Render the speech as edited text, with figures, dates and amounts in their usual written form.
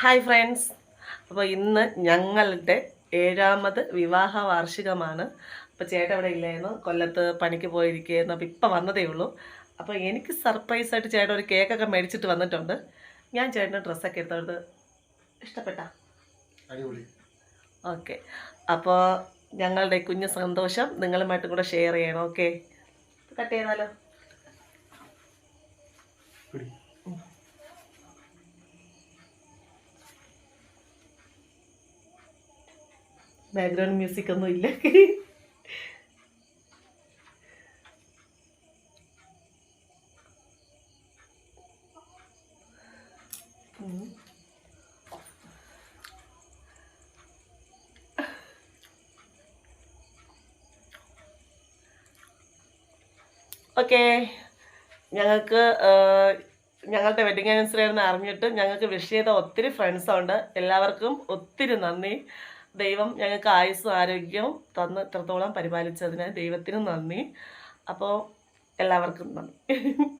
Hi friends, അപ്പോൾ ഇന്ന് ഞങ്ങളുടെ 7ാമത് വിവാഹ വാർഷികമാണ്. അപ്പോൾ ചേട്ടൻ ഇവിടെ ഇല്ലായിരുന്നു, കൊല്ലത്ത് പണിക്ക് പോയിരിക്കുകയായിരുന്നു. അപ്പോൾ ഇപ്പം വന്നതേ ഉള്ളൂ. അപ്പോൾ എനിക്ക് സർപ്രൈസായിട്ട് ചേട്ടൻ ഒരു കേക്കൊക്കെ മേടിച്ചിട്ട് വന്നിട്ടുണ്ട്. ഞാൻ ചേട്ടൻ്റെ ഡ്രസ്സൊക്കെ എടുത്തോണ്ട് ഇഷ്ടപ്പെട്ടാ? ഓക്കെ. അപ്പോൾ ഞങ്ങളുടെ കുഞ്ഞു സന്തോഷം നിങ്ങളുമായിട്ടും കൂടെ ഷെയർ ചെയ്യണം. ഓക്കെ, കട്ട് ചെയ്താലോ? ബാക്ക്ഗ്രൗണ്ട് മ്യൂസിക് ഒന്നും ഇല്ല. ഓക്കെ, ഞങ്ങൾക്ക് ഞങ്ങളുടെ വെഡിങ് ആനിവേഴ്സറി ആയിരുന്നു അറിഞ്ഞിട്ട് ഞങ്ങൾക്ക് വിഷ് ചെയ്ത ഒത്തിരി ഫ്രണ്ട്സുണ്ട്. എല്ലാവർക്കും ഒത്തിരി നന്ദി. ദൈവം ഞങ്ങൾക്ക് ആയുസ്സും ആരോഗ്യവും തന്ന് ഇത്രത്തോളം പരിപാലിച്ചതിന് ദൈവത്തിനും നന്ദി. അപ്പോൾ എല്ലാവർക്കും നന്ദി.